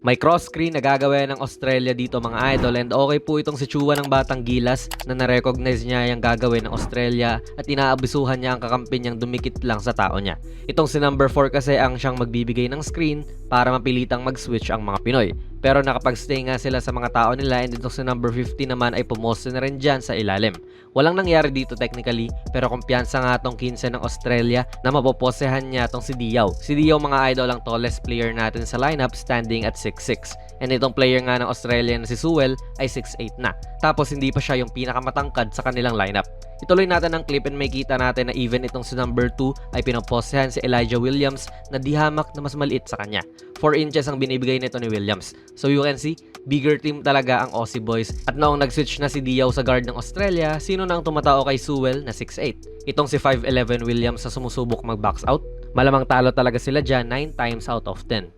May cross-screen na gagawin ng Australia dito mga idol, and okay po itong si Chua ng Batang Gilas na na-recognize niya yung gagawin ng Australia at inaabisuhan niya ang kakampi niyang dumikit lang sa tao niya. Itong si number 4 kasi ang siyang magbibigay ng screen para mapilitang mag-switch ang mga Pinoy. Pero nakapag-stay nga sila sa mga tao nila, and itong si number 50 naman ay pumoste na rin dyan sa ilalim. Walang nangyari dito technically, pero kumpiyansa nga tong 15 ng Australia na mapoposehan niya tong si Diaw. Si Diaw mga idol ang tallest player natin sa lineup, standing at 6'6". And itong player nga ng Australia na si Sewell ay 6'8 na. Tapos hindi pa siya yung pinakamatangkad sa kanilang lineup. Ituloy natin ang clip and may kita natin na even itong si number 2 ay pinoposehan si Elijah Williams na di hamak na mas maliit sa kanya. 4 inches ang binibigay nito ni Williams. So you can see, bigger team talaga ang Aussie boys. At noong nag-switch na si Diaw sa guard ng Australia, sino na ang tumatao kay Sewell na 6'8? Itong si 5'11 Williams na sumusubok mag-box out. Malamang talo talaga sila dyan 9 times out of 10.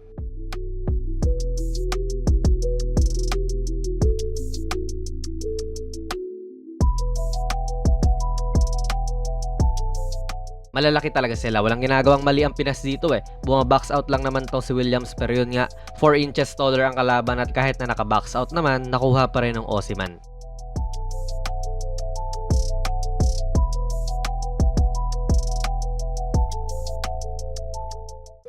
Malalaki talaga sila. Walang ginagawang mali ang Pinas dito eh. Buma-box out lang naman tong si Williams, pero yun nga, 4 inches taller ang kalaban at kahit na naka-box out naman, nakuha pa rin ng Aussie man.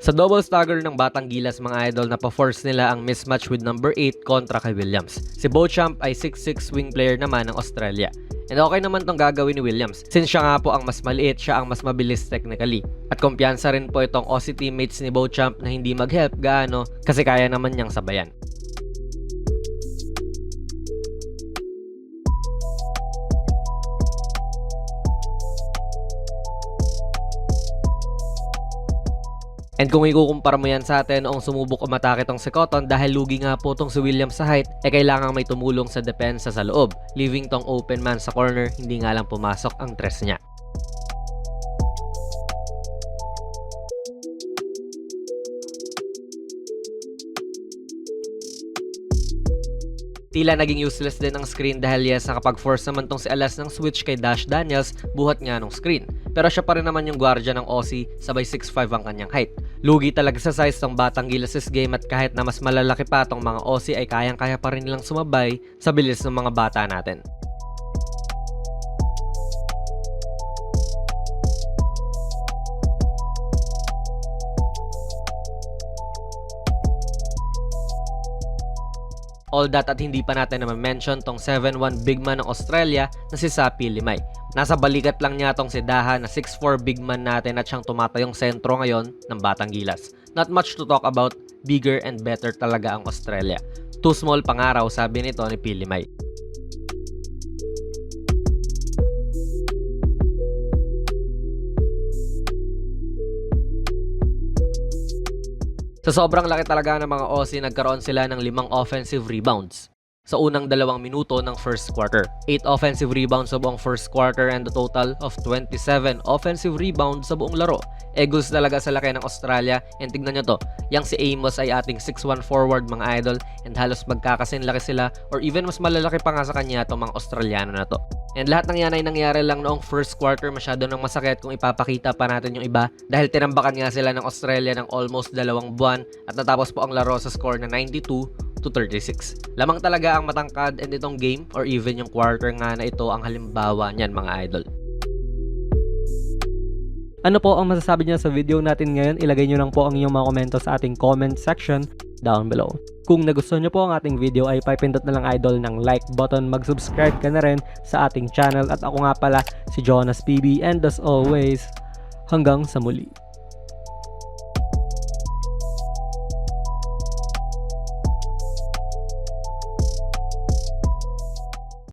Sa double stagger ng Batang Gilas mga idol, na pa-force nila ang mismatch with number 8 kontra kay Williams. Si Beauchamp ay 6'6 wing player naman ng Australia. And okay naman tong gagawin ni Williams, since siya nga po ang mas maliit, siya ang mas mabilis technically. At kumpiyansa rin po itong Aussie teammates ni Beauchamp na hindi mag-help gaano kasi kaya naman niyang sabayan. And kung ikukumpara mo yan sa atin noong sumubok umatake tong si Cotton, dahil lugi nga po tong si Williams sa height, kailangan may tumulong sa depensa sa loob, leaving tong open man sa corner, hindi nga lang pumasok ang tres niya. Tila naging useless din ang screen dahil yes, nakapag-force naman tong si Alas ng switch kay Dash Daniels buhat nga ng screen. Pero siya pa rin naman yung guardia ng Aussie, sabay 6'5 ang kanyang height. Lugi talaga sa size ng Batang Gilas' game, at kahit na mas malalaki pa tong mga Aussie ay kayang-kaya pa rin nilang sumabay sa bilis ng mga bata natin. All that at hindi pa natin naman mention tong 7'1 big man ng Australia na si Sapi Limay. Nasa balikat lang niya tong si Daha na 6'4 big man natin at siyang tumatayong sentro ngayon ng Batang Gilas. Not much to talk about, bigger and better talaga ang Australia. Too small pangaraw, sabi nito ni Pilimay. Sa sobrang laki talaga ng mga Aussie, nagkaroon sila ng 5 offensive rebounds sa unang 2 minuto ng first quarter. 8 offensive rebounds sa buong first quarter and a total of 27 offensive rebounds sa buong laro. Eagles talaga sa laki ng Australia, and tignan nyo to, yang si Amos ay ating 6'1 forward mga idol, and halos magkakasin laki sila or even mas malalaki pa nga sa kanya itong mga Australiano na to. And lahat ng yan ay nangyari lang noong first quarter. Masyado nang masakit kung ipapakita pa natin yung iba dahil tinambakan nga sila ng Australia ng almost 2 buwan at natapos po ang laro sa score na 92-36. Lamang talaga ang matangkad, and itong game or even yung quarter nga na ito ang halimbawa niyan mga idol. Ano po ang masasabi niyo sa video natin ngayon? Ilagay niyo lang po ang inyong mga komento sa ating comment section down below. Kung nagustuhan niyo po ang ating video ay pipindot na lang idol ng like button, mag-subscribe ka na rin sa ating channel, at ako nga pala si Jonas PB, and as always, hanggang sa muli.